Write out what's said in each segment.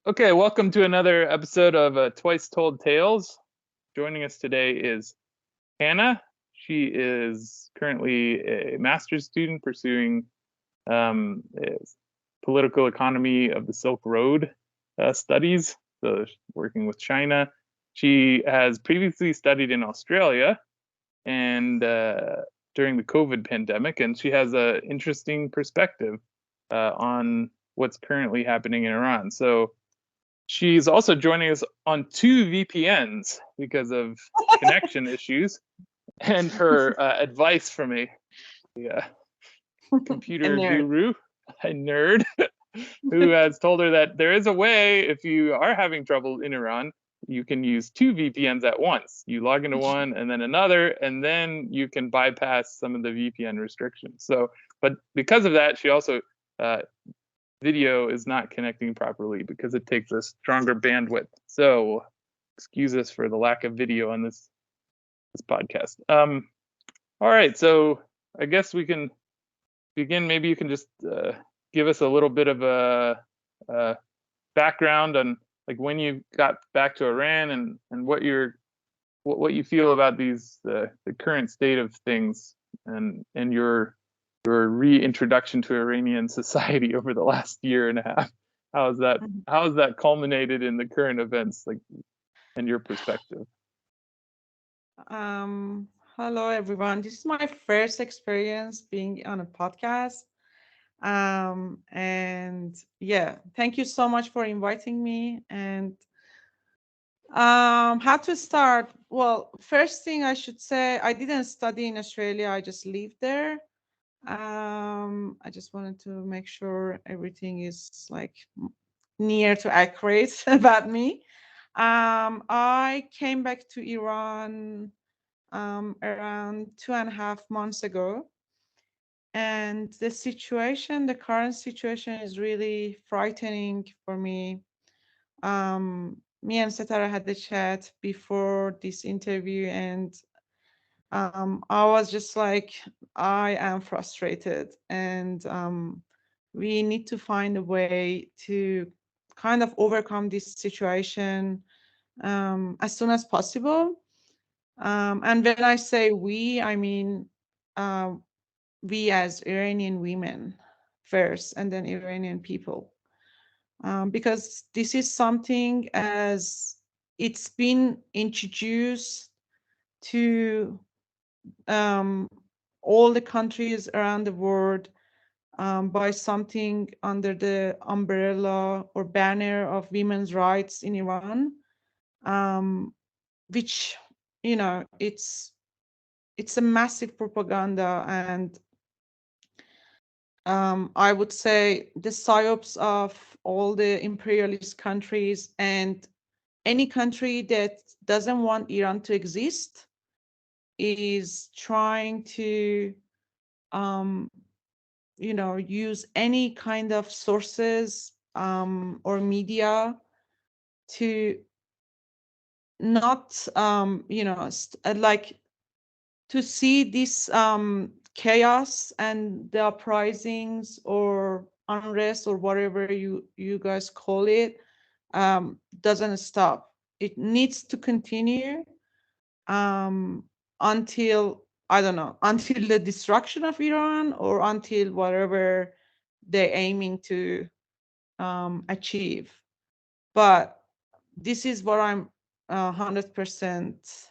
Okay, welcome to another episode of Twice Told Tales. Joining us today is Hana. She is currently a master's student pursuing political economy of the Silk Road studies, so working with China. She has previously studied in Australia and during the COVID pandemic, and she has an interesting perspective on what's currently happening in Iran. So she's also joining us on 2 VPNs because of connection issues, and her advice from a computer guru, a nerd, who has told her that there is a way, if you are having trouble in Iran, you can use 2 VPNs at once. You log into one and then another, and then you can bypass some of the VPN restrictions. So, but because of that, she also video is not connecting properly because it takes a stronger bandwidth. So excuse us for the lack of video on this podcast. All right, so I guess we can begin. Maybe you can just give us a little bit of a background on like when you got back to Iran and what you feel about these the current state of things and your reintroduction to Iranian society over the last year and a half. How has that culminated in the current events, like in your perspective? Hello everyone. This is my first experience being on a podcast. And yeah, thank you so much for inviting me. And how to start? Well, first thing I should say, I didn't study in Australia. I just lived there. I just wanted to make sure everything is like near to accurate about me. I came back to Iran around 2.5 months ago. And the current situation is really frightening for me. Me and Setara had the chat before this interview, and I was just like, I am frustrated, and we need to find a way to kind of overcome this situation as soon as possible. And when I say we, I mean we as Iranian women first, and then Iranian people. Because this is something as it's been introduced to all the countries around the world by something under the umbrella or banner of women's rights in Iran, which, it's a massive propaganda. And I would say the psyops of all the imperialist countries and any country that doesn't want Iran to exist is trying to, use any kind of sources or media to not, like to see this chaos and the uprisings or unrest or whatever you guys call it doesn't stop. It needs to continue until, I don't know, until the destruction of Iran or until whatever they're aiming to achieve. But this is what I'm 100%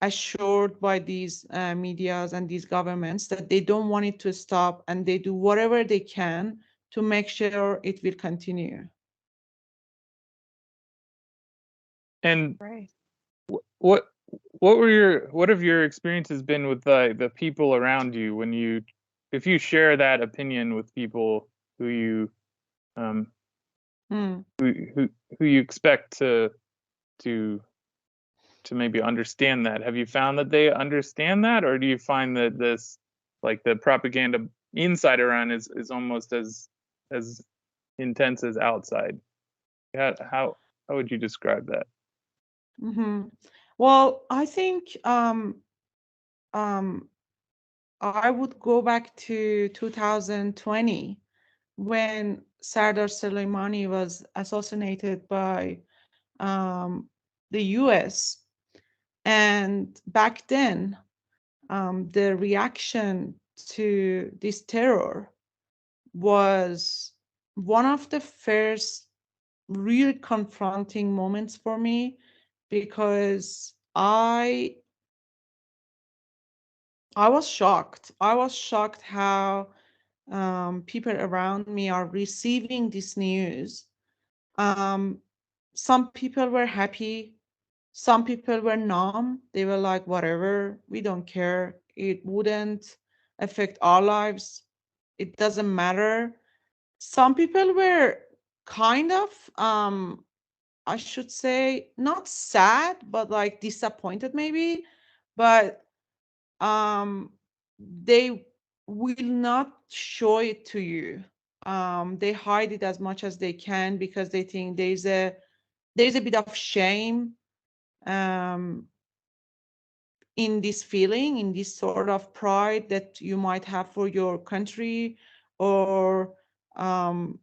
assured by these medias and these governments, that they don't want it to stop, and they do whatever they can to make sure it will continue. And right. What have your experiences been with the people around you when if you share that opinion with people who you who you expect to maybe understand that? Have you found that they understand that, or do you find that this, like, the propaganda inside Iran is almost as intense as outside? How would you describe that? Well, I think I would go back to 2020 when Sardar Soleimani was assassinated by the US. And back then, the reaction to this terror was one of the first really confronting moments for me, because I was shocked. I was shocked how people around me are receiving this news. Um, some people were happy, some people were numb. They were like, whatever, we don't care. It wouldn't affect our lives. It doesn't matter. Some people were kind of, I should say, not sad, but like disappointed maybe. But um, they will not show it to you. They hide it as much as they can because they think there's a bit of shame um, in this feeling, in this sort of pride that you might have for your country, or um,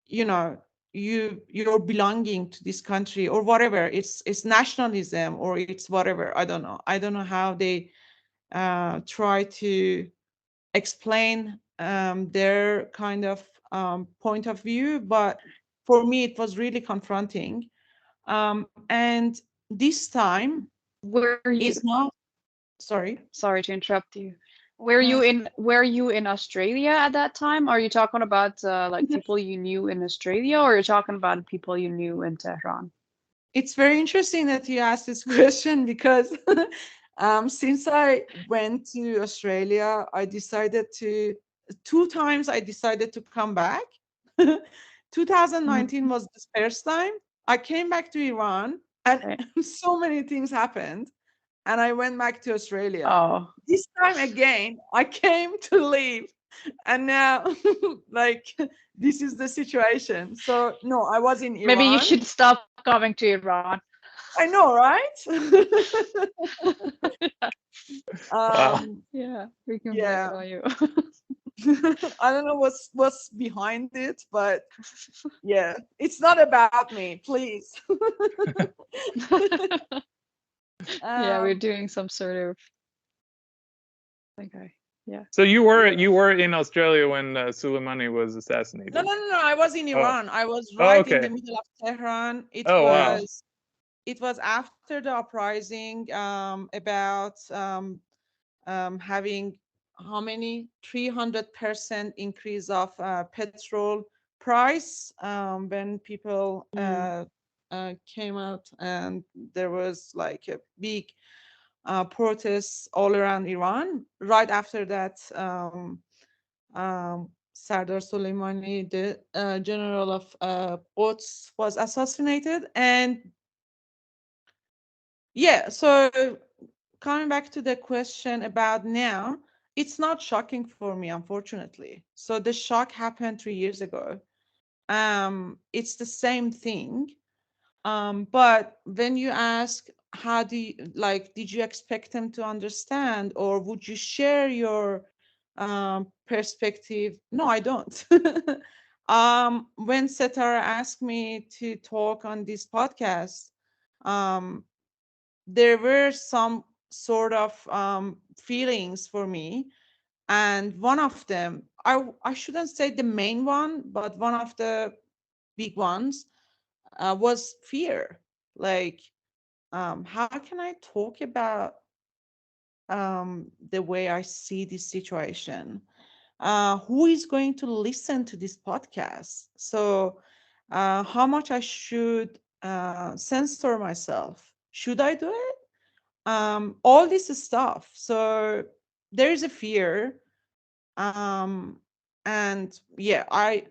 you know, you're belonging to this country or whatever. It's nationalism, or it's whatever. I don't know how they try to explain their kind of point of view, but for me it was really confronting. And this time Were you, is not, sorry. sorry to interrupt you. Were you in Australia at that time? Are you talking about like people you knew in Australia, or you're talking about people you knew in Tehran? It's very interesting that you asked this question, because since I went to Australia, I decided to, two times I decided to come back. Mhm. 2019 was the first time. I came back to Iran, and Right. so many things happened, and I went back to Australia. Oh, This time again, I came to leave, and now, like, this is the situation. So, no, I was in maybe you Iran. should stop coming to Iran. I know, right? Wow. Yeah, we can blame it Yeah. on you. I don't know what's behind it, but yeah, it's not about me, please. Yeah, we're um, doing some sort of, okay, yeah. So you were yeah. you were in Australia when Soleimani was No, assassinated. no, no, no. I was in Oh. Iran. I was Oh, right in the okay. middle of Tehran. Oh, wow. It was after the uprising, about having how many 300% increase of petrol price, when people Mm. came out, and there was like a big protests all around Iran. Right after that, Sardar Soleimani, the general of Quds, was assassinated. And yeah, so coming back to the question about now, it's not shocking for me, unfortunately. So the shock happened 3 years ago. It's the same thing. But when you ask, how do you, like, did you expect them to understand, or would you share your perspective? No, I don't. When Setara asked me to talk on this podcast, um, there were some sort of feelings for me, and one of them, I shouldn't say the main one, but one of the big ones was fear. Like, how can I talk about the way I see this situation? Who is going to listen to this podcast? So, how much I should censor myself? Should I do it? All this stuff. So there is a fear, um, and yeah, I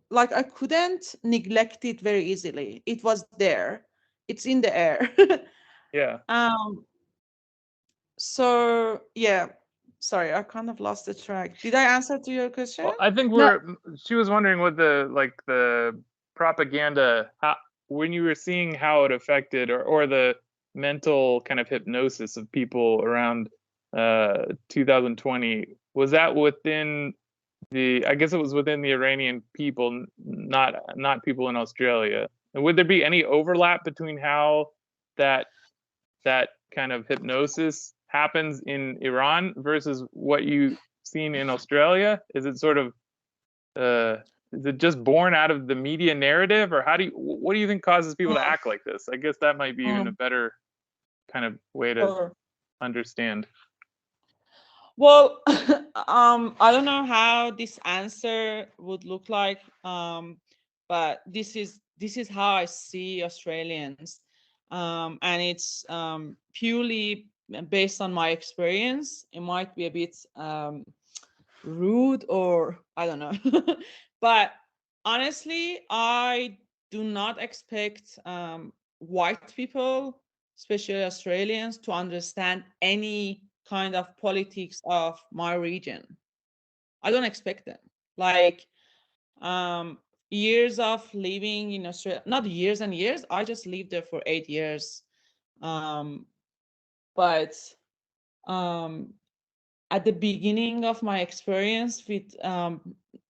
like, I couldn't neglect it very easily. It was there. It's in the air. Yeah. um, so yeah, sorry, I kind of lost the track. Did I answer to your question? Well, I think No, she was wondering what the propaganda, how, when you were seeing how it affected, or the mental kind of hypnosis of people around 2020, was that within I guess it was within the Iranian people, not people in Australia. And would there be any overlap between how that kind of hypnosis happens in Iran versus what you've seen in Australia? Is it sort of is it just born out of the media narrative, or what do you think causes people to act like this? I guess that might be even a better kind of way to understand. Well, I don't know how this answer would look like, but this is how I see Australians, and it's purely based on my experience. It might be a bit rude, or I don't know, but honestly, I do not expect white people, especially Australians, to understand any kind of politics of my region. I don't expect them. Like years of living in Australia, not years and years. I just lived there for 8 years. But at the beginning of my experience with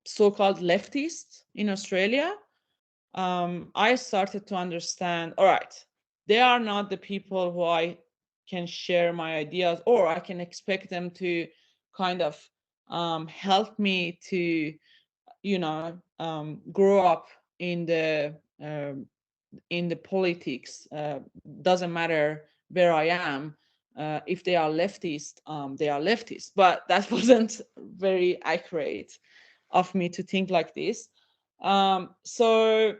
so-called leftists in Australia, I started to understand, all right, they are not the people who I can share my ideas, or I can expect them to kind of help me to, grow up in the politics. Doesn't matter where I am. If they are leftist, they are leftist. But that wasn't very accurate of me to think like this. So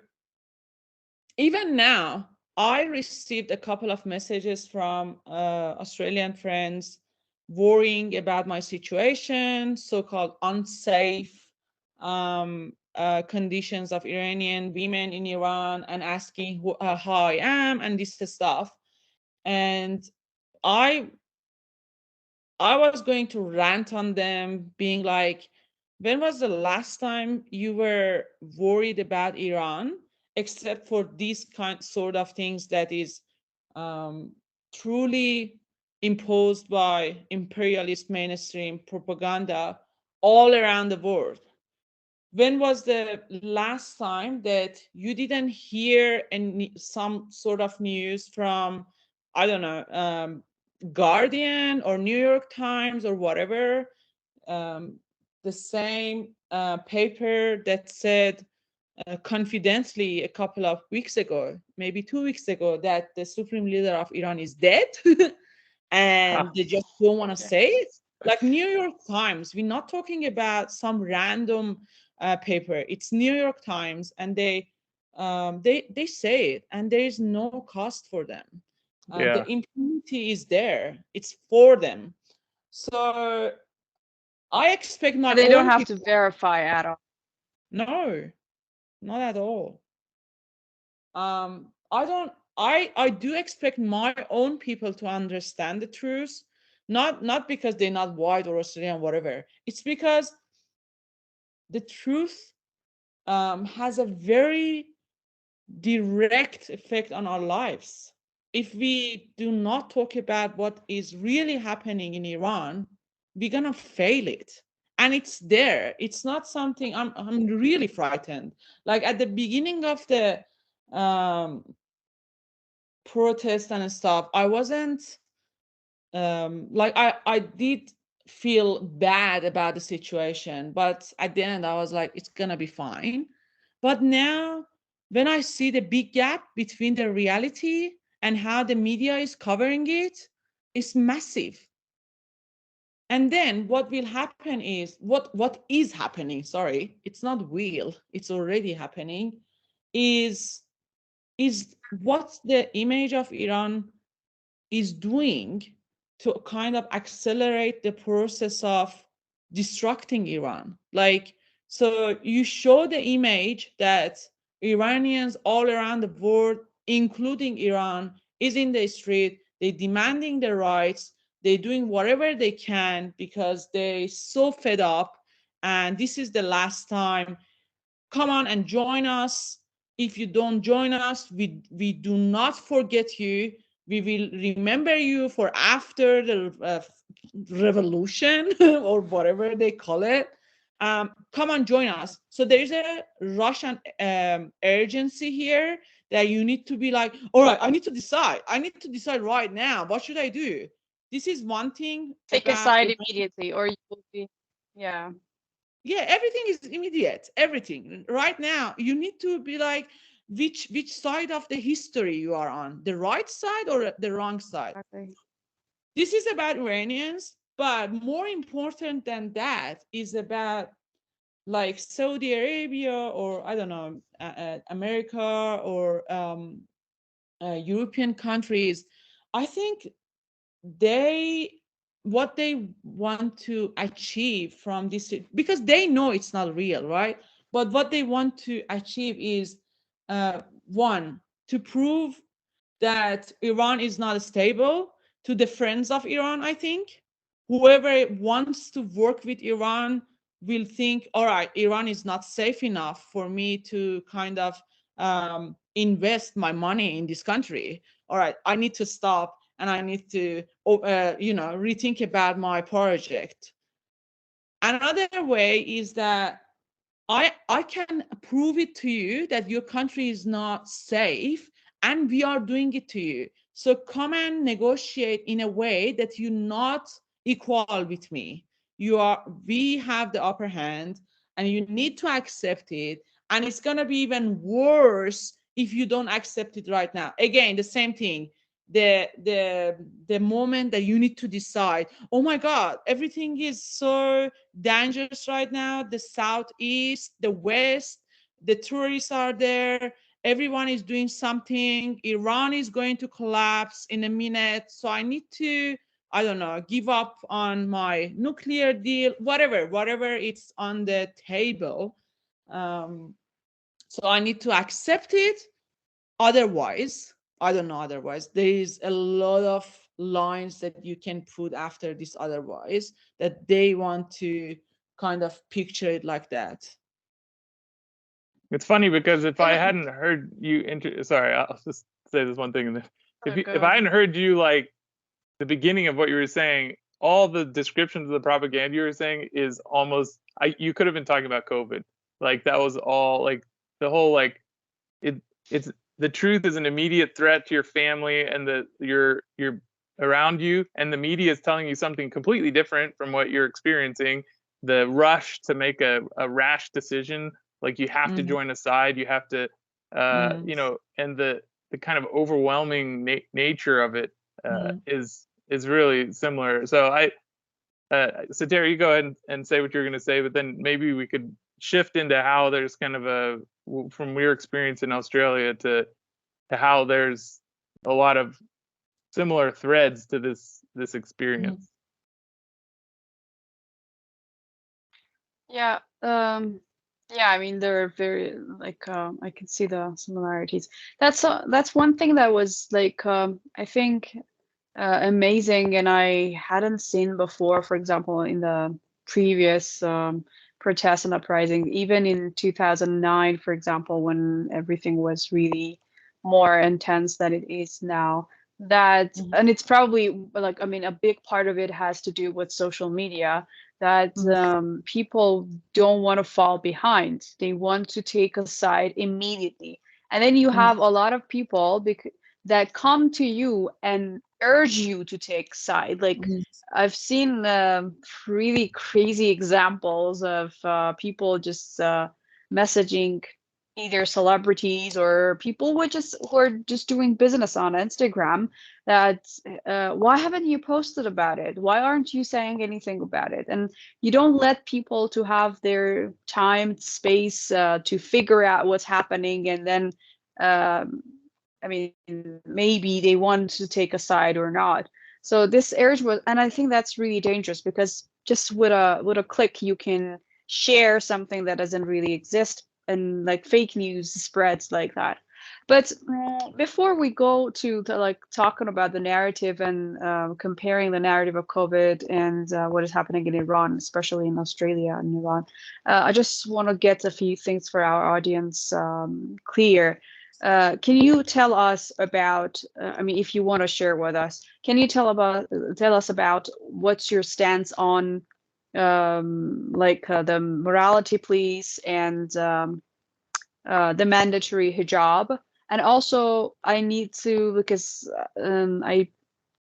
even now, I received a couple of messages from Australian friends worrying about my situation, so-called unsafe conditions of Iranian women in Iran, and asking how I am and this stuff. And I was going to rant on them, being like, when was the last time you were worried about Iran, except for these sort of things that is truly imposed by imperialist mainstream propaganda all around the world? When was the last time that you didn't hear some sort of news from, I don't know, Guardian or New York Times or whatever, the same paper that said confidently a couple of weeks ago, maybe 2 weeks ago, that the supreme leader of Iran is dead, and they just don't want to say it? Like New York Times, we're not talking about some random paper. It's New York Times, and they say it, and there is no cost for them. The impunity is there. It's for them. So I expect my They don't own have people. to verify at all. No, not at all. I do expect my own people to understand the truth, not because they're not white or Australian, whatever. It's because the truth has a very direct effect on our lives. If we do not talk about what is really happening in Iran, we're gonna fail it. And it's there. It's not something I'm really frightened. Like at the beginning of the protest and stuff, I wasn't like I did feel bad about the situation, but at the end I was like, it's gonna be fine. But now when I see the big gap between the reality and how the media is covering it, it's massive. And then what will happen is what is happening, sorry, it's not will, it's already happening, is what the image of Iran is doing to kind of accelerate the process of destructing Iran. Like, so you show the image that Iranians all around the world, including Iran, is in the street, they're demanding their rights, they're doing whatever they can because they're so fed up, and this is the last time. Come on and join us. If you don't join us, we do not forget you. We will remember you for after the revolution or whatever they call it. come and join us. So there's a Russian urgency here that you need to be like, all right, I need to decide. I need to decide right now. What should I do? This is one thing. Take a side immediately, or you will be, yeah. Yeah, everything is immediate. Everything right now. You need to be like, which side of the history you are on, the right side or the wrong side. Exactly. This is about Iranians, but more important than that is about like Saudi Arabia, or I don't know, America, or European countries. I think what they want to achieve from this, because they know it's not real, right? But what they want to achieve is one, to prove that Iran is not stable to the friends of Iran. I think whoever wants to work with Iran will think, all right, Iran is not safe enough for me to kind of invest my money in this country. All right, I need to stop and I need to, rethink about my project. Another way is that I can prove it to you that your country is not safe, and we are doing it to you. So come and negotiate in a way that you're not equal with me. We have the upper hand, and you need to accept it. And it's gonna be even worse if you don't accept it right now. Again, the same thing. The moment that you need to decide, oh my God, everything is so dangerous right now. The southeast, the west, the tourists are there. Everyone is doing something. Iran is going to collapse in a minute. So I need to, I don't know, give up on my nuclear deal, whatever it's on the table. So I need to accept it. Otherwise, I don't know, otherwise, there is a lot of lines that you can put after this otherwise, that they want to kind of picture it like that. It's funny because if I hadn't heard you sorry, I'll just say this one thing, and then if I hadn't heard you like the beginning of what you were saying, all the descriptions of the propaganda you were saying is almost you could have been talking about COVID. Like that was all like the whole like it's the truth is an immediate threat to your family and you're around you, and the media is telling you something completely different from what you're experiencing. The rush to make a rash decision, like you have to join a side, you have to and the kind of overwhelming nature of it is really similar. So so Terry, you go ahead and say what you're going to say, but then maybe we could shift into how there's kind of from your experience in Australia to how there's a lot of similar threads to this experience. Yeah. Yeah, I mean, they're very like I can see the similarities. That's one thing that was like I think amazing, and I hadn't seen before. For example, in the previous protests and uprising, even in 2009, for example, when everything was really more intense than it is now. That and it's probably like, I mean, a big part of it has to do with social media, that people don't want to fall behind. They want to take a side immediately. And then you have a lot of people that come to you and urge you to take side. Like I've seen really crazy examples of people just messaging either celebrities or people who are just doing business on Instagram, that why haven't you posted about it? Why aren't you saying anything about it? And you don't let people to have their time, space to figure out what's happening, and then I mean, maybe they want to take a side or not. So this urge was, and I think that's really dangerous, because just with a click you can share something that doesn't really exist, and like fake news spreads like that. But before we go to like talking about the narrative and comparing the narrative of COVID and what is happening in Iran, especially in Australia and Iran, I just want to get a few things for our audience clear. Can you tell us about, I mean, if you want to share with us, can you tell us about what's your stance on the morality police and the mandatory hijab. And also I need to, because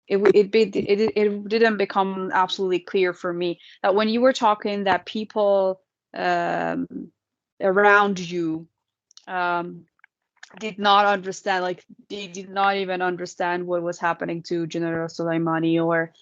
it didn't become absolutely clear for me that when you were talking that people around you did not understand, like they did not even understand what was happening to General Soleimani, or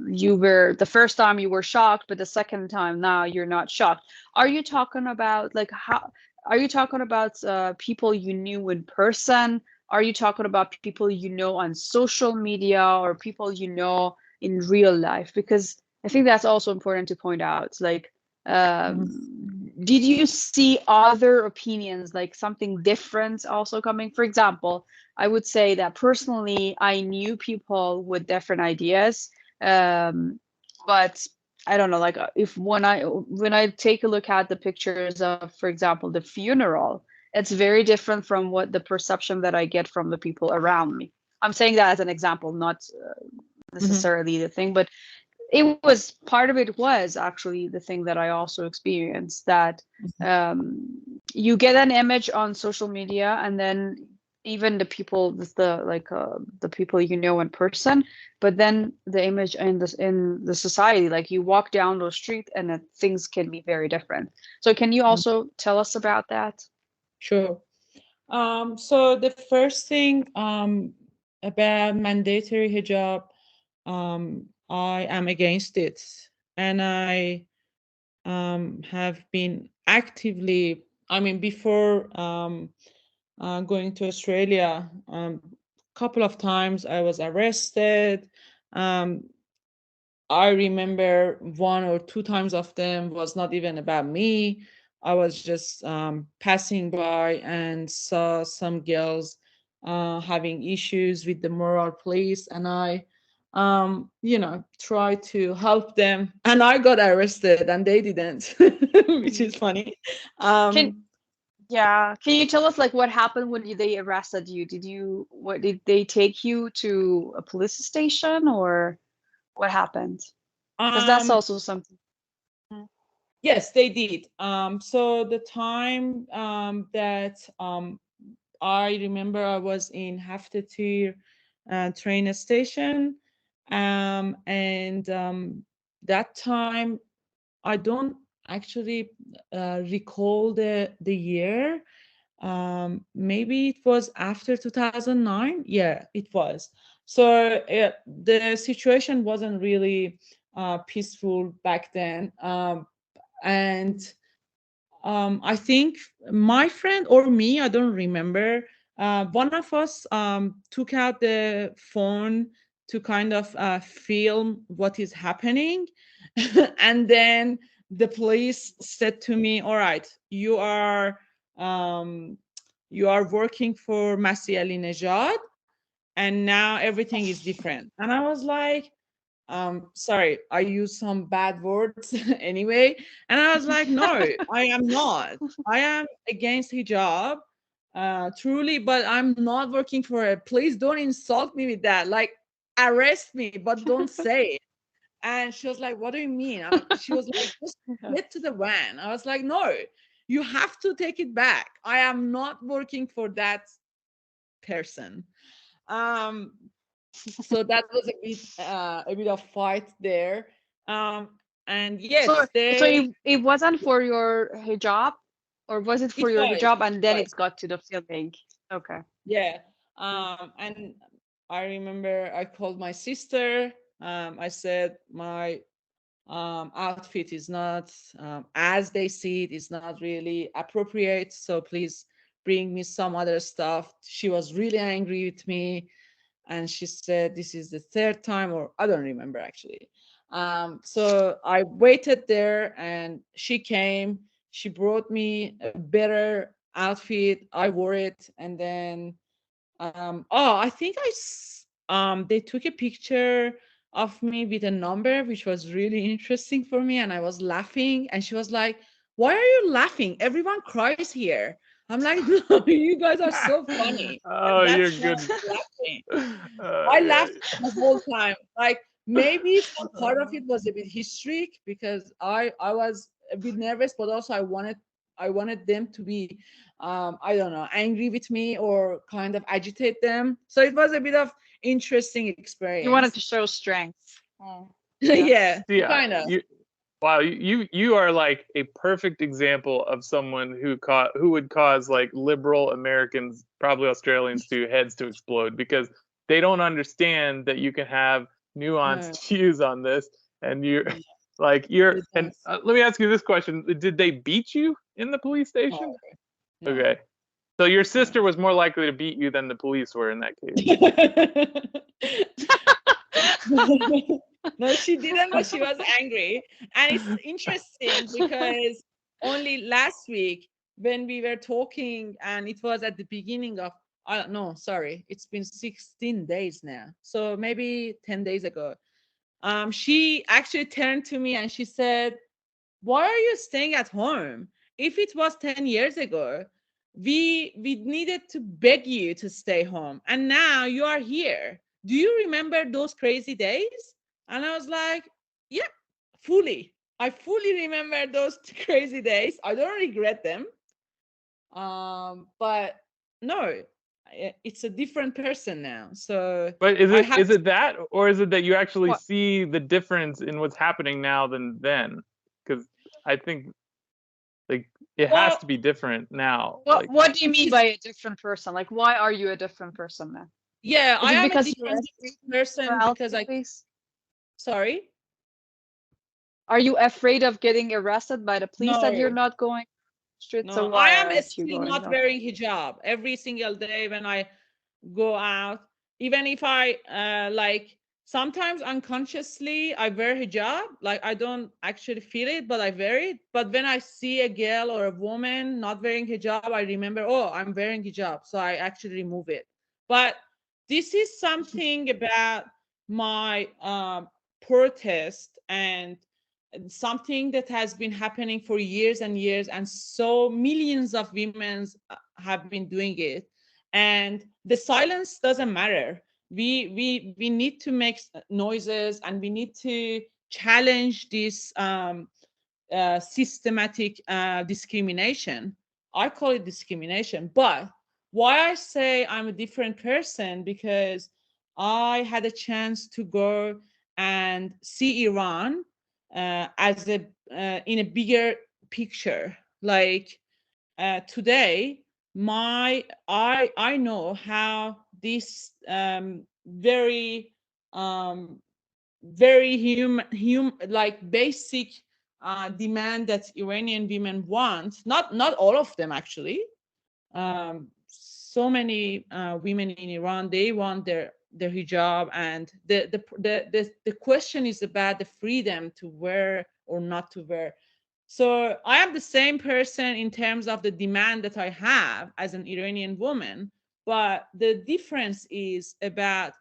you were, the first time you were shocked, but the second time now you're not shocked. Are you talking about, like, how are you talking about people you knew in person? Are you talking about people you know on social media, or people you know in real life? Because I think that's also important to point out. Like, did you see other opinions, like something different also coming? For example, I would say that personally, I knew people with different ideas, but I don't know, like if when I take a look at the pictures of, for example, the funeral, it's very different from what the perception that I get from the people around me. I'm saying that as an example, not necessarily the thing, but it was, part of it was actually the thing that I also experienced, that you get an image on social media, and then even the people, the people you know in person, but then the image in the society, like you walk down the street and things can be very different. So can you also tell us about that? Sure. So the first thing about mandatory hijab, I am against it, and I have been actively. I mean, before going to Australia, couple of times I was arrested. I remember 1 or 2 times of them was not even about me. I was just passing by and saw some girls having issues with the moral police, and I, tried to help them, and I got arrested, and they didn't, which is funny. Can can you tell us, like, what happened when they arrested you? Did they take you to a police station, or what happened? Because that's Um, also something. yes, they did. So the time that I remember, I was in Haftatir train station, and that time I don't actually recall the year. Maybe it was after 2009. Yeah, it was. So the situation wasn't really peaceful back then, and I think my friend or me, I don't remember. One of us took out the phone to kind of film what is happening. And then the police said to me, "All right, um, you are working for Masih Alinejad, and now everything is different." And I was like, sorry, I used some bad words anyway. And I was like, no, I am not. I am against hijab, truly, but I'm not working for it. Please don't insult me with that. Like, arrest me, but don't say it. And she was like, what do you mean? She was like, just get to the van. I was like, no, you have to take it back. I am not working for that person. Um, so that was a bit of fight there. And So, yes, so they it wasn't for your hijab, or was it it for your was hijab and then was, it got to the filming? Okay. yeah. And I remember I called my sister. I said my outfit is not as they see it, is not really appropriate, so please bring me some other stuff. She was really angry with me, and she said this is the third time, or I don't remember actually. So I waited there, and she came. She brought me a better outfit. I wore it, and then I think they took a picture of me with a number, which was really interesting for me, and I was laughing, and she was like, "Why are you laughing? Everyone cries here." I'm like, "No, you guys are so funny." And Oh, that's you're why good. I'm laughing. I Yeah. laughed the whole time. Like, maybe some part of it was a bit hysteric because I was a bit nervous, but also I wanted them to be I don't know, angry with me or kind of agitate them. So it was a bit of interesting experience. You wanted to show strength. Oh, yeah, Yeah, kind of. wow, you are like a perfect example of someone who would cause like liberal Americans, probably Australians too, heads to explode because they don't understand that you can have nuanced views on this, and and let me ask you this question: did they beat you in the police station? No. Okay, so your sister was more likely to beat you than the police were in that case. No, she didn't, but she was angry. And it's interesting because only last week when we were talking, and it was at the beginning of, no, sorry, it's been 16 days now. So maybe 10 days ago. She actually turned to me and she said, why are you staying at home? If it was 10 years ago, we needed to beg you to stay home. And now you are here. Do you remember those crazy days? And I was like, yeah, fully. I fully remember those crazy days. I don't regret them. But no, it's a different person now. So But I is it that, or is it that you actually What? see the difference in what's happening now than then? Because I think like it has to be different now. Like, What do you mean by a different person? Like, why are you a different person now? yeah, Is I it am a because you're different person because I, sorry? Are you afraid of getting arrested by the police that you're No, not going straight? So no, I why am aren't you still going not now? wearing hijab every single day when I go out. Even if I like sometimes unconsciously I wear hijab, like I don't actually feel it, but I wear it. But when I see a girl or a woman not wearing hijab, I remember, oh, I'm wearing hijab, so I actually remove it. But this is something about my protest and something that has been happening for years and years, and so millions of women have been doing it, and the silence doesn't matter. We need to make noises, and we need to challenge this systematic discrimination. I call it discrimination. But why I say I'm a different person, because I had a chance to go and see Iran as a in a bigger picture. Like today, I know how this very very like basic demand that Iranian women want. Not all of them actually. So many women in Iran, they want their hijab, and the question is about the freedom to wear or not to wear. So I am the same person in terms of the demand that I have as an Iranian woman, but the difference is about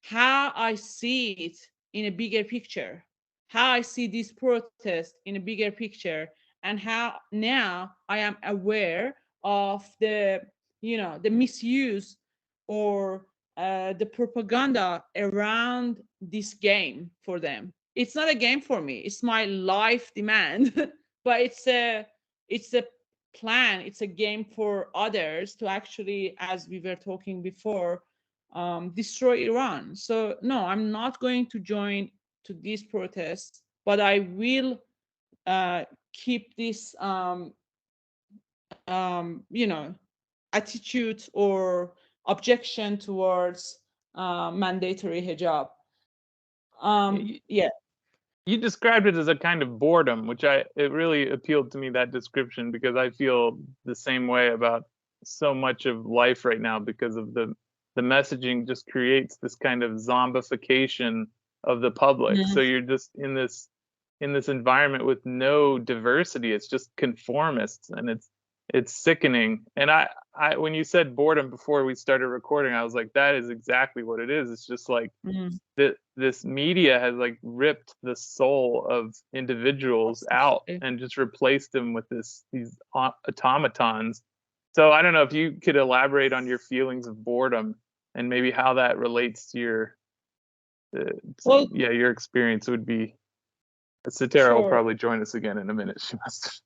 how I see it in a bigger picture, how I see this protest in a bigger picture, and how now I am aware of the misuse or the propaganda around this game for them. It's not a game for me. It's my life demand, but it's a plan. It's a game for others to actually, as we were talking before, destroy Iran. So no, I'm not going to join to these protests, but I will keep this attitude or objection towards mandatory hijab. Yeah. you described it as a kind of boredom, which it really appealed to me, that description, because I feel the same way about so much of life right now, because of the messaging just creates this kind of zombification of the public. So you're just in this environment with no diversity. It's just conformists, and it's sickening. And I when you said boredom before we started recording, I was like, that is exactly what it is. It's just like this media has like ripped the soul of individuals out and just replaced them with these automatons. So I don't know if you could elaborate on your feelings of boredom and maybe how that relates to Well, yeah, your experience would be. Satara will sure. probably join us again in a minute. She must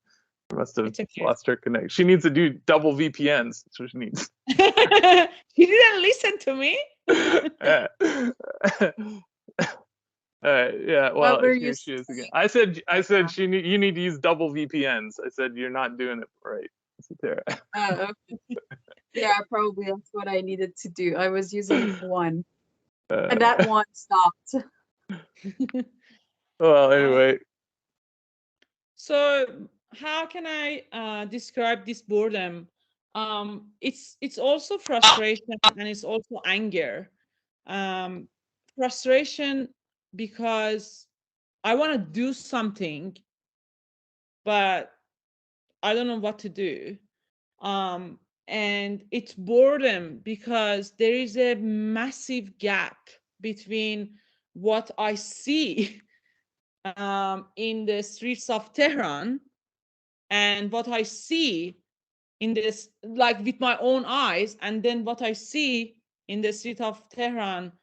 have It's okay. lost her connection. She needs to do double VPNs. That's what she needs. She didn't listen to me. Yeah, well, were here you she is again. saying? I said you need to use double VPNs. I said you're not doing it right, Satara. Okay. Yeah, probably that's what I needed to do. I was using one, and Uh, that one stopped. well, anyway, So how can I describe this boredom? It's also frustration and it's also anger. Frustration because I want to do something, but I don't know what to do. And it's boredom because there is a massive gap between what I see in the streets of Tehran and what I see in this, like with my own eyes, and then what I see in the street of Tehran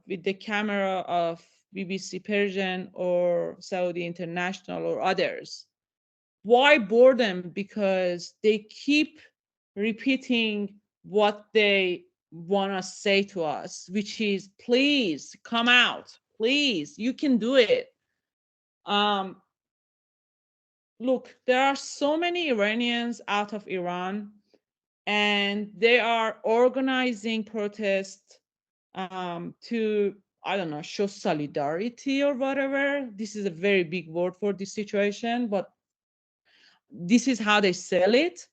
with the camera of BBC Persian or Saudi International or others. Why boredom? Because they keep repeating what they want to say to us, which is, please come out, please, you can do it. Look, there are so many Iranians out of Iran, and they are organizing protests to, I don't know, show solidarity or whatever. This is a very big word for this situation, but this is how they sell it.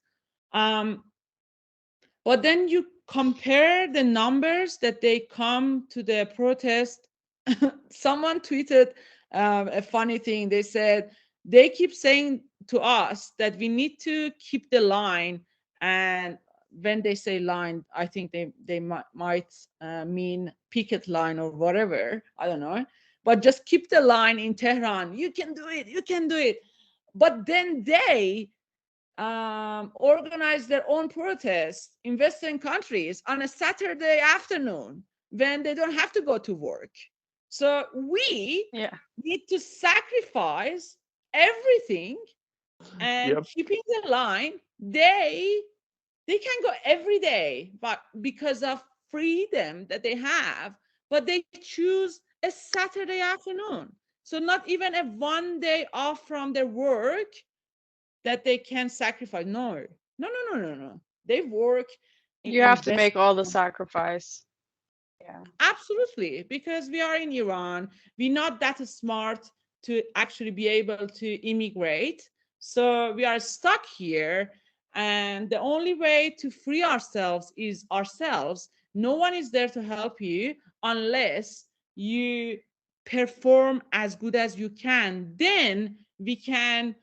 But then you compare the numbers that they come to the protest. Someone tweeted a funny thing. They said they keep saying to us that we need to keep the line, and when they say line, I think they might mean picket line or whatever. I don't know, but just keep the line in Tehran. You can do it. You can do it. But then they organize their own protests in Western countries on a Saturday afternoon when they don't have to go to work. So we need to sacrifice everything and yep. keeping the line. They can go every day, but because of freedom that they have, but they choose a Saturday afternoon. So not even a one day off from their work that they can sacrifice. No. They work in You have to make all the investment. sacrifice. Yeah. Absolutely, because we are in Iran. We're not that smart to actually be able to immigrate. So we are stuck here. And the only way to free ourselves is ourselves. No one is there to help you unless you perform as good as you can. Then we can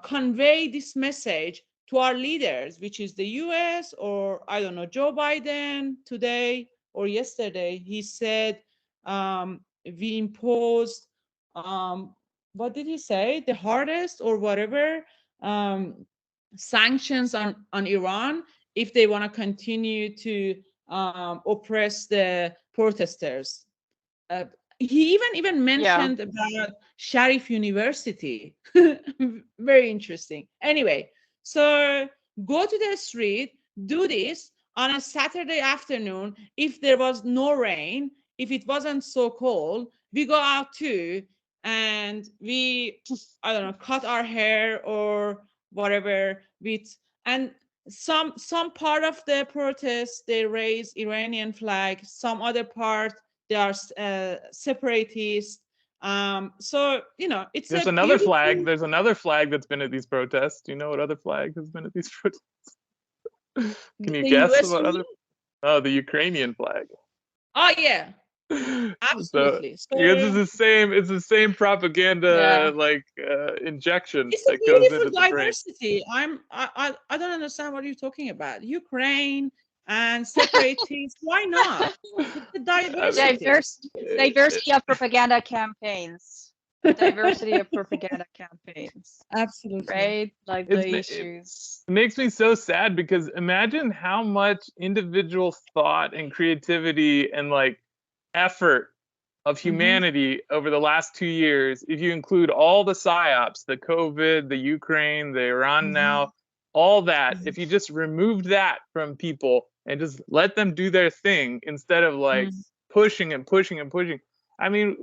convey this message to our leaders, which is the US, or I don't know, Joe Biden today or yesterday. He said we imposed, what did he say? The hardest or whatever sanctions on Iran if they want to continue to oppress the protesters. He even mentioned about Sharif University. Very interesting. Anyway, so go to the street, do this on a Saturday afternoon. If there was no rain, if it wasn't so cold, we go out too, and we, I don't know, cut our hair or whatever with, and some part of the protest they raise Iranian flag, some other part they are separatists. So it's There's a another beautiful flag. There's another flag that's been at these protests. Do you know what other flag has been at these protests? Can you the guess US what other? Oh, the Ukrainian flag. Oh yeah, So absolutely. So because it's the same propaganda injection it's a that goes beautiful into the brain. diversity. I don't understand what you're talking about. Ukraine and separatists. Why not? It's a diversity. Diversity of propaganda campaigns. Diversity of propaganda campaigns. Absolutely. Right? Like the issues. It makes me so sad because imagine how much individual thought and creativity and effort of humanity over the last 2 years, if you include all the psyops, the COVID, the Ukraine, the Iran now, all that, if you just removed that from people and just let them do their thing instead of like pushing and pushing and pushing. I mean,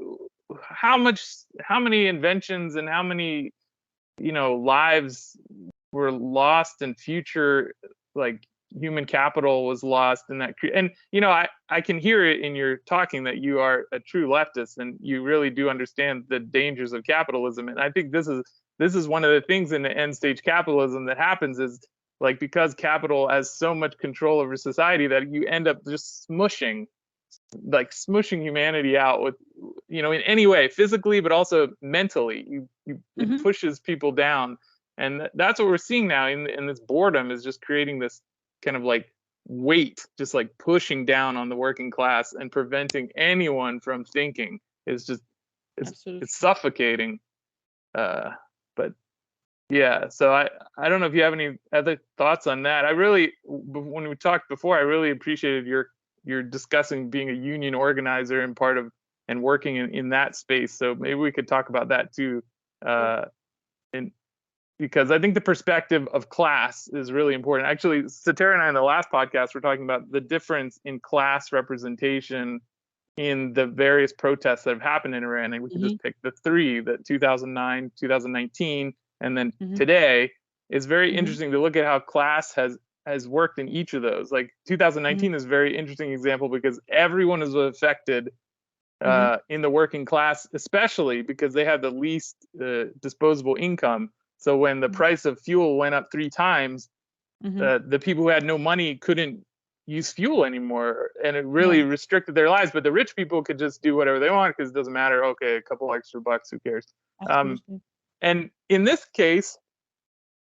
how many inventions and how many, lives were lost and future, like, human capital was lost in that. And I can hear it in your talking that you are a true leftist and you really do understand the dangers of capitalism. And I think this is one of the things in the end stage capitalism that happens is, like, because capital has so much control over society that you end up just smushing humanity out with, in any way, physically, but also mentally. It pushes people down. And that's what we're seeing now in this boredom is just creating this kind of like weight, just like pushing down on the working class and preventing anyone from thinking. It's suffocating. But yeah, so I don't know if you have any other thoughts on that. When we talked before, I really appreciated your discussing being a union organizer and part of and working in that space. So maybe we could talk about that too. Because I think the perspective of class is really important. Actually, Satara and I in the last podcast were talking about the difference in class representation in the various protests that have happened in Iran. And we can just pick the three, the 2009, 2019, and then today. It's very interesting to look at how class has worked in each of those. Like 2019 is a very interesting example because everyone is affected in the working class, especially because they have the least disposable income. So when the price of fuel went up 3 times, the people who had no money couldn't use fuel anymore, and it really restricted their lives. But the rich people could just do whatever they want because it doesn't matter. Okay, a couple extra bucks, who cares? And in this case,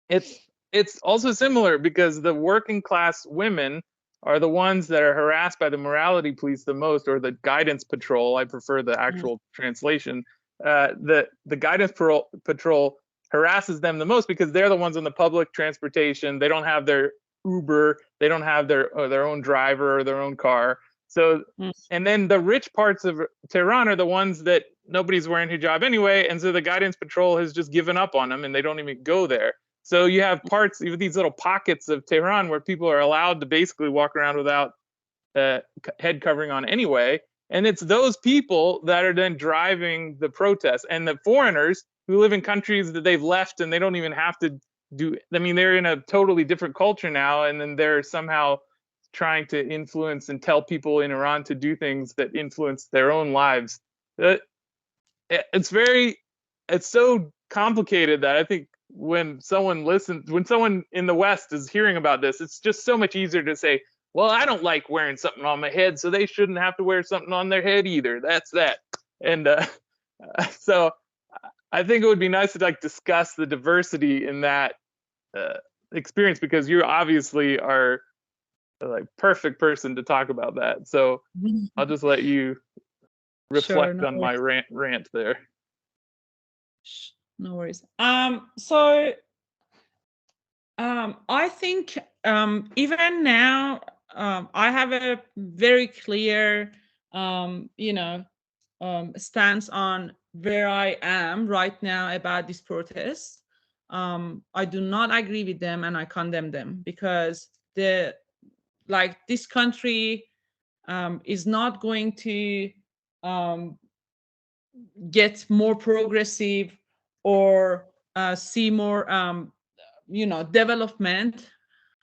it's also similar because the working class women are the ones that are harassed by the morality police the most, or the guidance patrol. I prefer the actual translation. The guidance patrol harasses them the most because they're the ones on the public transportation. They don't have their Uber. They don't have their own driver or their own car. So, and then the rich parts of Tehran are the ones that nobody's wearing hijab anyway. And so the guidance patrol has just given up on them and they don't even go there. So you have these little pockets of Tehran where people are allowed to basically walk around without head covering on anyway. And it's those people that are then driving the protests, and the foreigners who live in countries that they've left and they don't even have to do. I mean, they're in a totally different culture now, and then they're somehow trying to influence and tell people in Iran to do things that influence their own lives. It's so complicated that I think when someone in the West is hearing about this, it's just so much easier to say, well, I don't like wearing something on my head, so they shouldn't have to wear something on their head either. That's that. And so I think it would be nice to like discuss the diversity in that experience, because you obviously are like perfect person to talk about that. So I'll just let you reflect on my rant there. No worries. So I think even now I have a very clear stance on where I am right now about these protests. I do not agree with them and I condemn them because this country is not going to get more progressive or see more development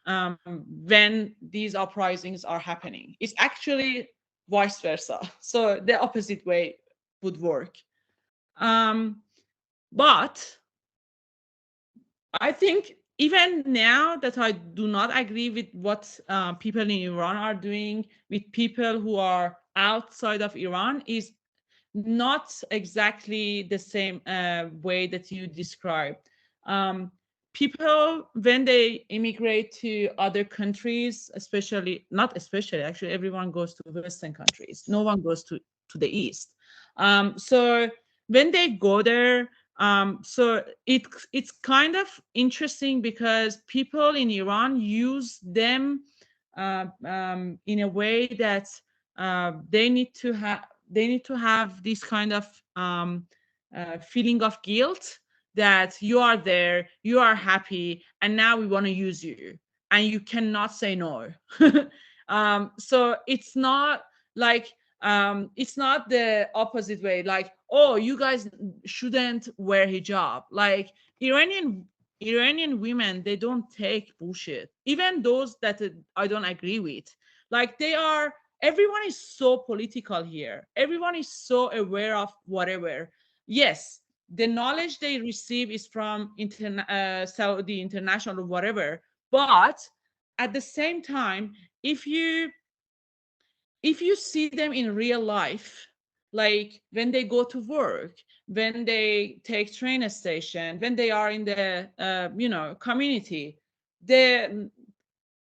when these uprisings are happening. It's actually vice versa. So the opposite way would work. But I think even now that I do not agree with what people in Iran are doing, with people who are outside of Iran, is not exactly the same way that you described. People, when they immigrate to other countries, actually everyone goes to Western countries. No one goes to the East. So when they go there, so it's kind of interesting because people in Iran use them in a way that they need to have this kind of feeling of guilt that you are there, you are happy, and now we want to use you, and you cannot say no. So it's not like it's not the opposite way, like, oh, you guys shouldn't wear hijab. Like Iranian women, they don't take bullshit, even those that I don't agree with. Like everyone is so political here, everyone is so aware of whatever. Yes, the knowledge they receive is from Saudi International or whatever, but at the same time, if you see them in real life, like when they go to work, when they take train station, when they are in the community, the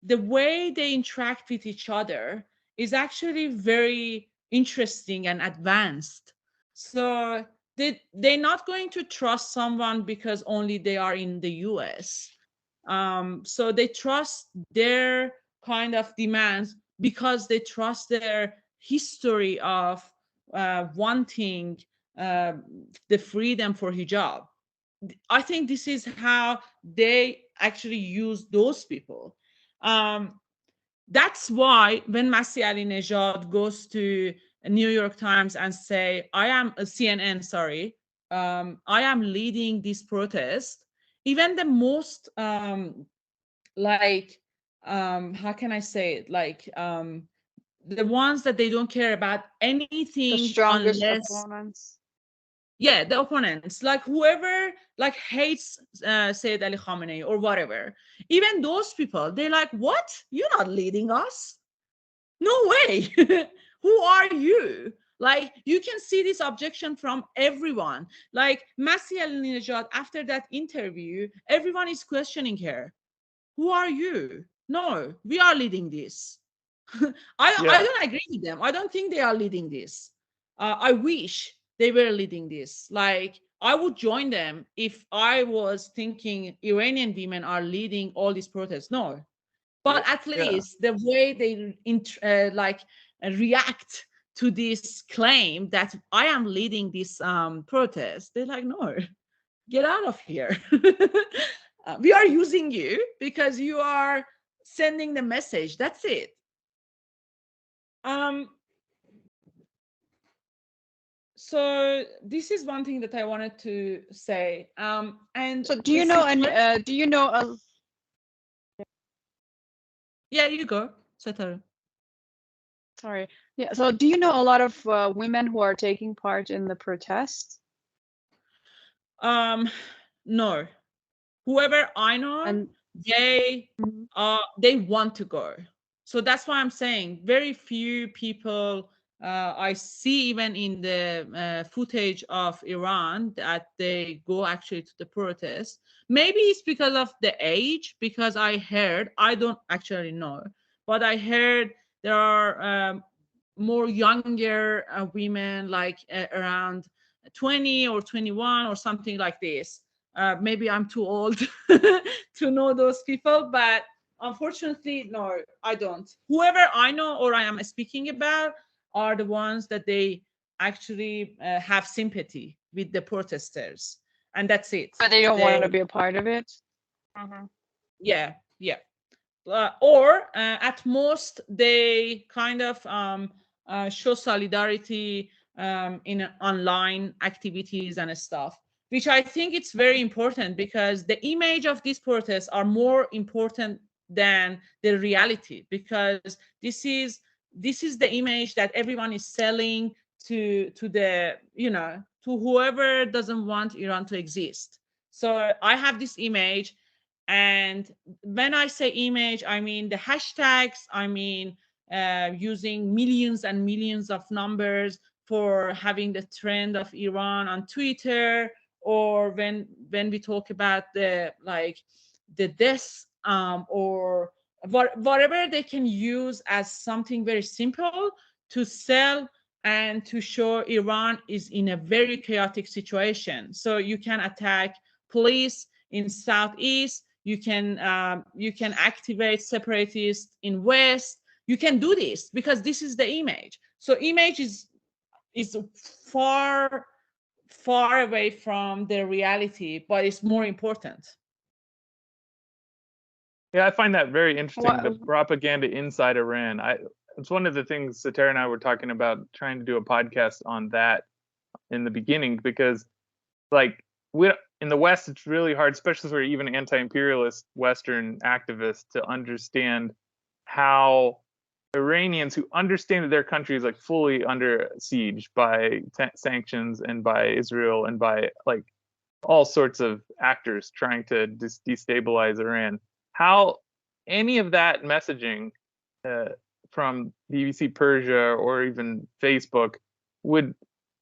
way they interact with each other is actually very interesting and advanced. So they're not going to trust someone because only they are in the US. So they trust their kind of demands because they trust their history of wanting the freedom for hijab. I think this is how they actually use those people. That's why when Masih Alinejad goes to New York Times and say, I am a CNN, sorry, I am leading this protest, even the most how can I say it, like the ones that they don't care about anything The strongest unless opponents. yeah, the opponents, like whoever like hates Sayyid Ali Khamenei or whatever, even those people, they're like, what, you're not leading us, no way. Who are you? Like, you can see this objection from everyone. Like Masih Alinejad, after that interview, everyone is questioning her, who are you? No, we are leading this. I don't agree with them. I don't think they are leading this. I wish they were leading this. Like, I would join them if I was thinking Iranian women are leading all these protests. No, but at least the way they react to this claim that I am leading this protest, they're like, no, get out of here. We are using you because you are sending the message. That's it. So this is one thing that I wanted to say. And so do you know yeah, you go, Satara. Sorry. Yeah. So do you know a lot of women who are taking part in the protests? No. Whoever I know, And they want to go. So that's why I'm saying very few people I see even in the footage of Iran that they go actually to the protest. Maybe it's because of the age, because I don't actually know, but I heard there are more younger women, like around 20 or 21 or something like this. Maybe I'm too old to know those people, but unfortunately, no, I don't. Whoever I know or I am speaking about are the ones that they actually have sympathy with the protesters, and that's it. But they don't want to be a part of it. Yeah. Or at most they kind of show solidarity in online activities and stuff, which I think it's very important, because the image of these protests are more important than the reality, because this is the image that everyone is selling to the to whoever doesn't want Iran to exist. So I have this image, and when I say image, I mean the hashtags, I mean using millions and millions of numbers for having the trend of Iran on Twitter, or when we talk about the deaths or whatever they can use as something very simple to sell and to show Iran is in a very chaotic situation. So you can attack police in southeast, you can activate separatists in west, you can do this because this is the image. So image is far away from the reality, but it's more important. Yeah, I find that very interesting, the propaganda inside Iran. It's one of the things Satara and I were talking about, trying to do a podcast on that in the beginning, because like in the West, it's really hard, especially for even anti-imperialist Western activists, to understand how Iranians who understand that their country is like fully under siege by sanctions and by Israel and by like all sorts of actors trying to destabilize Iran, how any of that messaging from BBC Persia or even Facebook would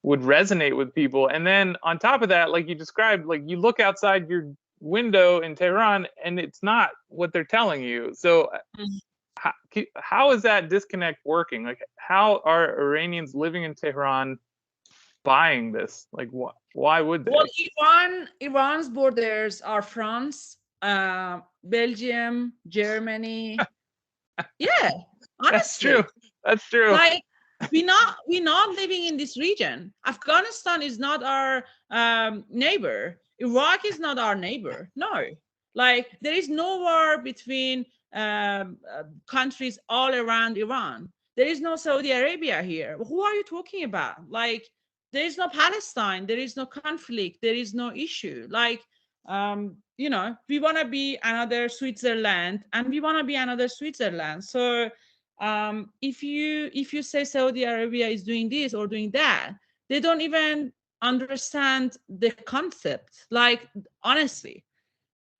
resonate with people. And then on top of that, like you described, like you look outside your window in Tehran and it's not what they're telling you. So how is that disconnect working? Like, how are Iranians living in Tehran buying this? Like, why would they? Well, Iran's borders are France, Belgium, Germany. Yeah, honestly. That's true. Like, we're not living in this region. Afghanistan is not our neighbor. Iraq is not our neighbor. No, like there is no war between countries all around Iran. There is no Saudi Arabia here. Who are you talking about? Like, there is no Palestine. There is no conflict. There is no issue. Like, you know, we want to be another Switzerland, and we want to be another Switzerland. So if you say Saudi Arabia is doing this or doing that, they don't even understand the concept. Like, honestly,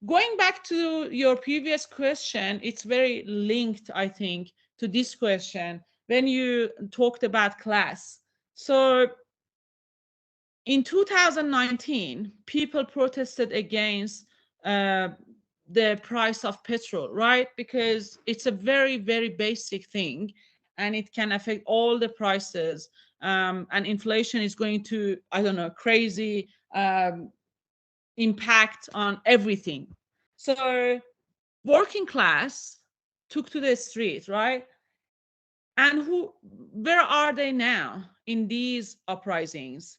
going back to your previous question, it's very linked, I think, to this question when you talked about class. So in 2019, people protested against the price of petrol, right? Because it's a very, very basic thing, and it can affect all the prices. And inflation is going to, I don't know, crazy impact on everything. So working class took to the street, right? And where are they now in these uprisings?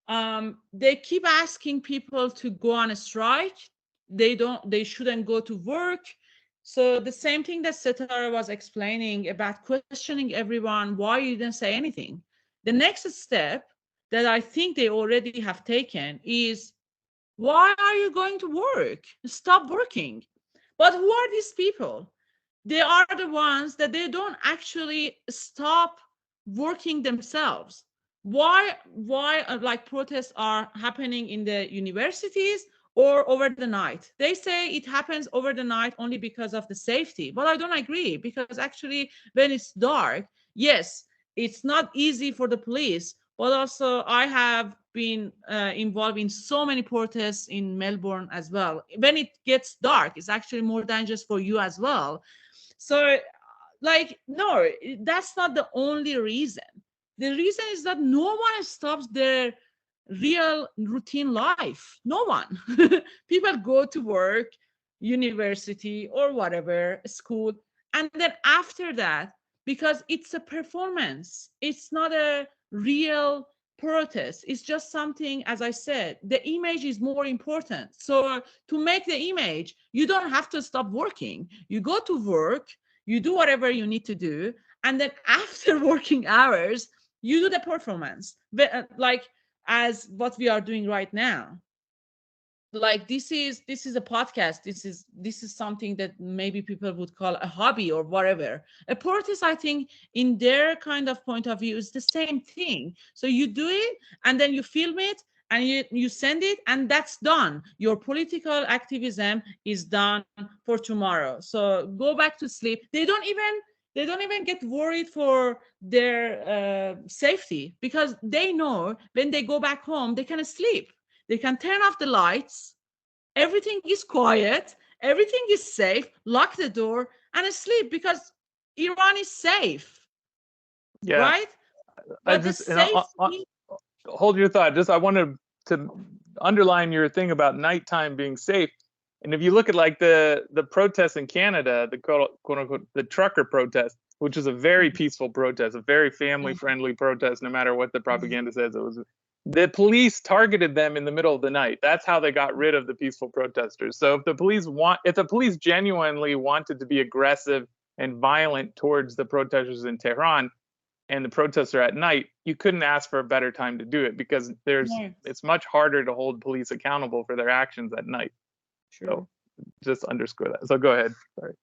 They keep asking people to go on a strike. They shouldn't go to work. So the same thing that Setara was explaining about questioning everyone, why you didn't say anything. The next step that I think they already have taken is, why are you going to work? Stop working. But who are these people? They are the ones that they don't actually stop working themselves. Why like protests are happening in the universities or over the night? They say it happens over the night only because of the safety, but I don't agree, because actually when it's dark, yes, it's not easy for the police, but also I have been involved in so many protests in Melbourne as well. When it gets dark, it's actually more dangerous for you as well. So, like, no, that's not the only reason. The reason is that no one stops their real routine life. No one. People go to work, university, or whatever, school. And then after that, because it's a performance, it's not a real protest. It's just something, as I said, the image is more important. So to make the image, you don't have to stop working. You go to work, you do whatever you need to do, and then after working hours, you do the performance, like as what we are doing right now. Like, this is a podcast. This is something that maybe people would call a hobby or whatever. A protest, I think, in their kind of point of view, is the same thing. So you do it, and then you film it, and you send it, and that's done. Your political activism is done for tomorrow. So go back to sleep. They don't even get worried for their safety, because they know when they go back home, they can sleep. They can turn off the lights. Everything is quiet. Everything is safe. Lock the door and sleep, because Iran is safe. Yeah. Right? But hold your thought. I wanted to underline your thing about nighttime being safe. And if you look at like the protests in Canada, the quote unquote the trucker protest, which is a very peaceful protest, a very family-friendly protest, no matter what the propaganda says. The police targeted them in the middle of the night. That's how they got rid of the peaceful protesters. So if the police genuinely wanted to be aggressive and violent towards the protesters in Tehran, and the protests are at night, you couldn't ask for a better time to do it, because it's much harder to hold police accountable for their actions at night. Sure. So just underscore that. So go ahead. Sorry.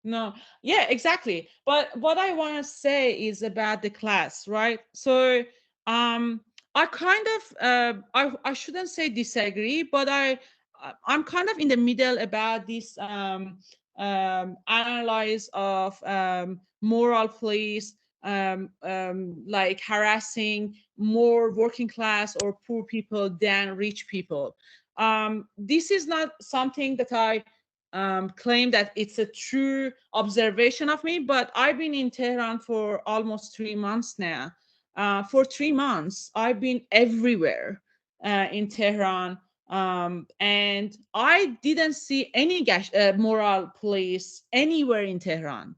No, yeah, exactly. But what I want to say is about the class, right? So I kind of I shouldn't say disagree, but I'm kind of in the middle about this analyze of moral police, like harassing more working class or poor people than rich people. This is not something that I claim that it's a true observation of me, but I've been in Tehran for almost 3 months now. For 3 months, I've been everywhere in Tehran, and I didn't see any moral police anywhere in Tehran.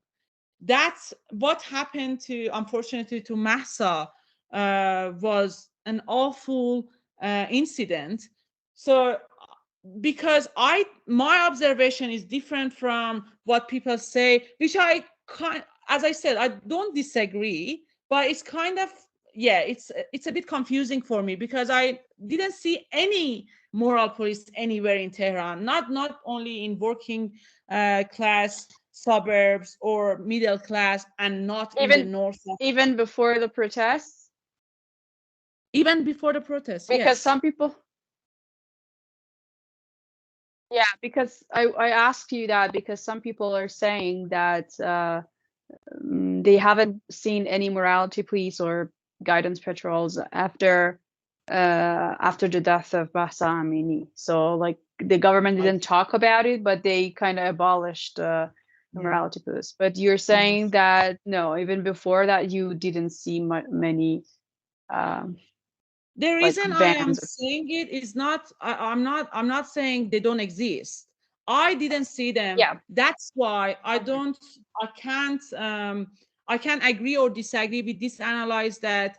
That's what happened to, unfortunately, to Mahsa, was an awful incident. So because my observation is different from what people say, which as I said, I don't disagree, but it's kind of, yeah, it's a bit confusing for me, because I didn't see any moral police anywhere in Tehran, not only in working class suburbs or middle class, and not in the north. Even before the protests? Even before the protests, because yes. Some people, yeah, because I asked you that because some people are saying that they haven't seen any morality police or guidance patrols after the death of Mahsa Amini. So like the government didn't talk about it, but they kind of abolished the morality police. But you're saying that no, even before that, you didn't see many. The reason I am saying it is not, I'm not saying they don't exist. I didn't see them. Yeah. That's why I can't agree or disagree with this analyze that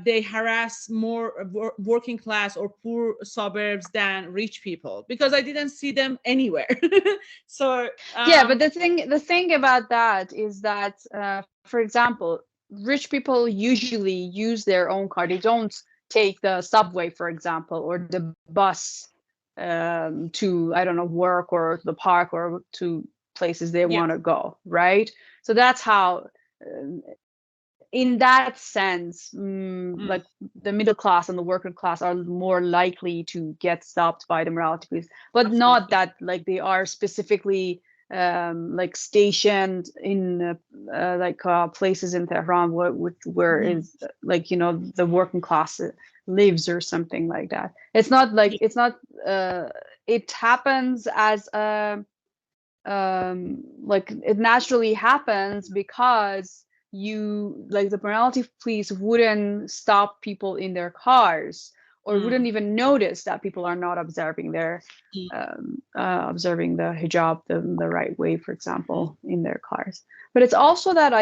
they harass more working class or poor suburbs than rich people, because I didn't see them anywhere. So yeah, but the thing about that is that, for example, rich people usually use their own car. They don't take the subway, for example, or the bus to, I don't know, work or the park or to places they want to go, right? So that's how, in that sense, like the middle class and the working class are more likely to get stopped by the morality police, but not that like they are specifically like stationed in places in Tehran where is like, you know, the working class lives or something like that. It's not like it's not it happens as like it naturally happens because you like the morality police wouldn't stop people in their cars or wouldn't even notice that people are not observing their observing the hijab the right way, for example, in their cars. But it's also that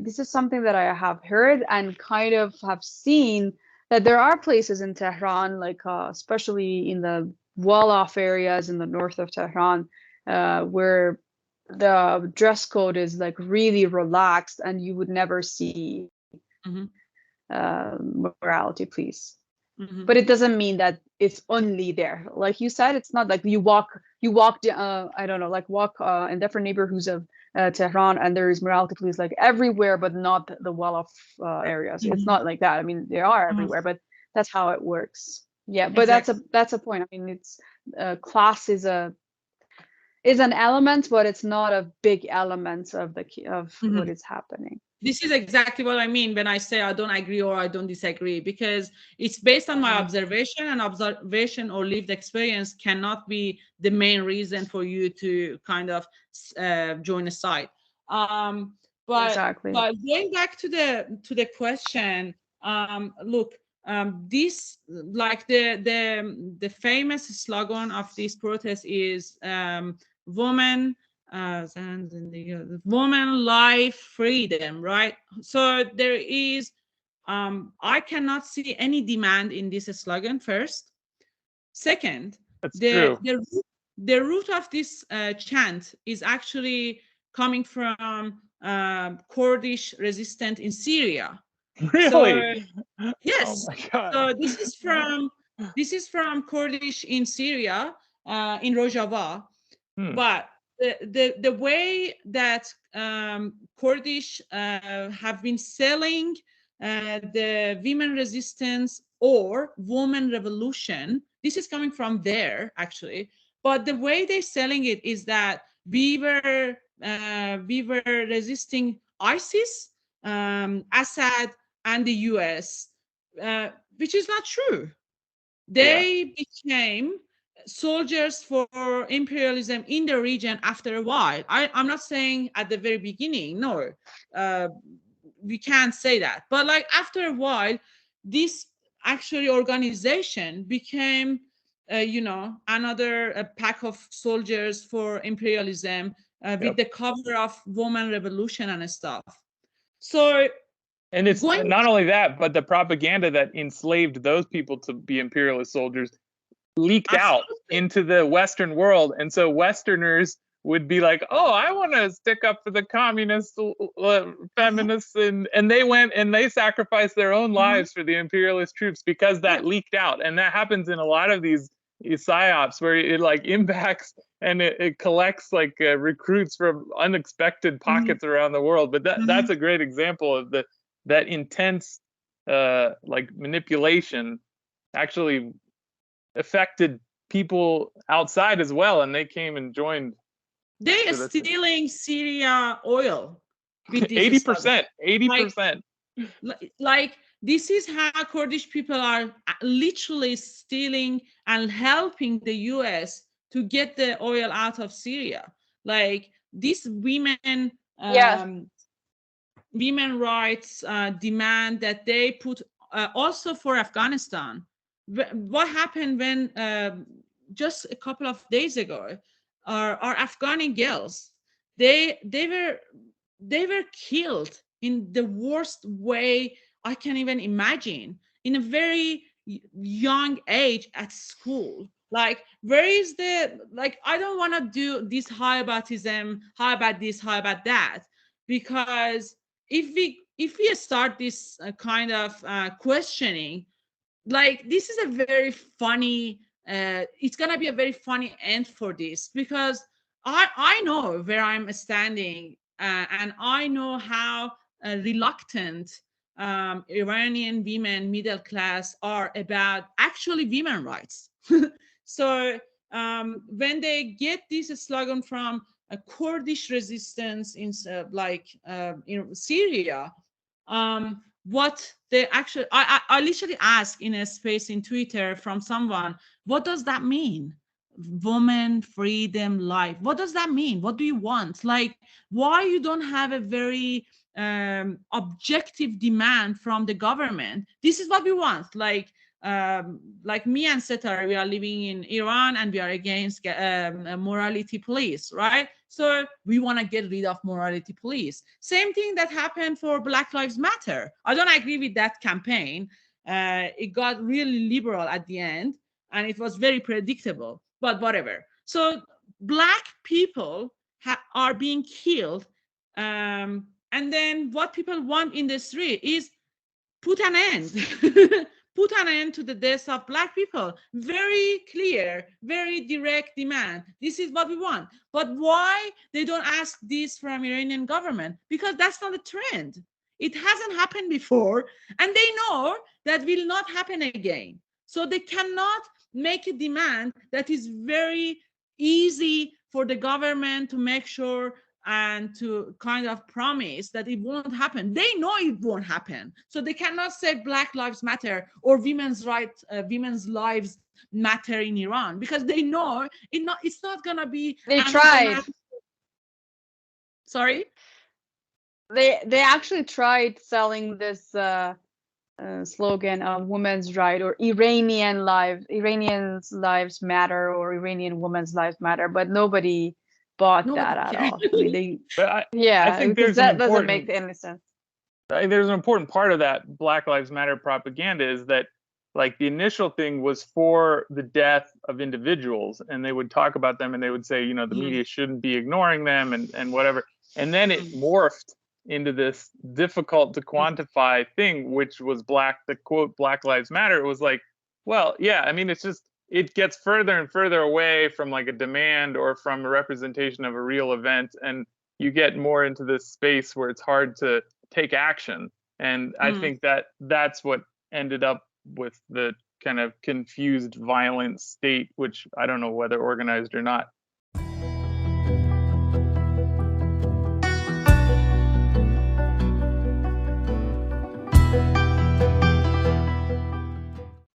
this is something that I have heard and kind of have seen, that there are places in Tehran, like especially in the wall-off areas in the north of Tehran, where the dress code is like really relaxed and you would never see morality police. But it doesn't mean that it's only there. Like you said, it's not like you walk I don't know, like walk in different neighborhoods of Tehran and there is morality police like everywhere, but not the wall-off areas. It's not like that. I mean, they are everywhere, but that's how it works. Yeah, but that's a point. I mean, it's class is an element, but it's not a big element of what is happening. This is exactly what I mean when I say I don't agree or I don't disagree, because it's based on my observation, and observation or lived experience cannot be the main reason for you to kind of join a side. But going back to the question, look, this, like the famous slogan of this protest is women and the woman, life, freedom, right? So there is, I cannot see any demand in this slogan, first. Second, That's the, true. the root of this chant is actually coming from Kurdish resistance in Syria. Really? So, yes. Oh my God. So this is from Kurdish in Syria, in Rojava. But the way that Kurdish have been selling the women resistance or woman revolution, this is coming from there actually. But the way they're selling it is that we were resisting ISIS, Assad, and the US, which is not true. They became soldiers for imperialism in the region after a while. I'm not saying at the very beginning, no, we can't say that. But like after a while, this actually organization became, another pack of soldiers for imperialism with the cover of woman revolution and stuff. So, and it's not only that, but the propaganda that enslaved those people to be imperialist soldiers leaked out into the Western world. And so Westerners would be like, oh, I want to stick up for the communists, feminists. And they went and they sacrificed their own lives for the imperialist troops because that leaked out. And that happens in a lot of these psyops where it like impacts and it collects like recruits from unexpected pockets around the world. But that's a great example of that intense like manipulation actually affected people outside as well, and they came and joined. They are stealing Syria oil. 80%. 80%. Like this is how Kurdish people are literally stealing and helping the US to get the oil out of Syria. Like these women, women rights demand that they put also for Afghanistan. What happened when just a couple of days ago, our Afghani girls, they were killed in the worst way I can even imagine, in a very young age at school. Like, where is the, like, I don't want to do this hijabatism, how about this, how about that, because if we start this kind of questioning, like this is a very funny, it's gonna be a very funny end for this, because I know where I'm standing, and I know how reluctant Iranian women, middle class, are about actually women rights. So when they get this slogan from a Kurdish resistance in Syria, what they actually, I literally asked in a space in Twitter from someone, what does that mean? Woman, freedom, life. What does that mean? What do you want? Like, why you don't have a very objective demand from the government? This is what we want. Like me and Setar, we are living in Iran and we are against morality police, right? So we want to get rid of morality police. Same thing that happened for Black Lives Matter. I don't agree with that campaign. It got really liberal at the end, and it was very predictable, but whatever. So Black people are being killed. And then what people want in the street is put an end. Put an end to the deaths of Black people. Very clear, very direct demand. This is what we want. But why they don't ask this from Iranian government? Because that's not a trend. It hasn't happened before, and they know that will not happen again. So they cannot make a demand that is very easy for the government to make sure and to kind of promise that it won't happen. They know it won't happen. So they cannot say Black Lives Matter or women's rights, women's lives matter in Iran, because they know it's not gonna be. They tried. Sorry? They actually tried selling this slogan of women's right or Iranians lives matter or Iranian women's lives matter, but nobody bought Nobody that at cares. all. I mean, they, But I yeah, think because there's an that doesn't make important any sense. there's an important part of that Black Lives Matter propaganda is that like the initial thing was for the death of individuals, and they would talk about them and they would say, you know, the media shouldn't be ignoring them and whatever. And then it morphed into this difficult to quantify thing, which was the quote Black Lives Matter. It was like, well, yeah, I mean, it's just it gets further and further away from like a demand or from a representation of a real event, and you get more into this space where it's hard to take action. And I think that that's what ended up with the kind of confused, violent state, which I don't know whether organized or not,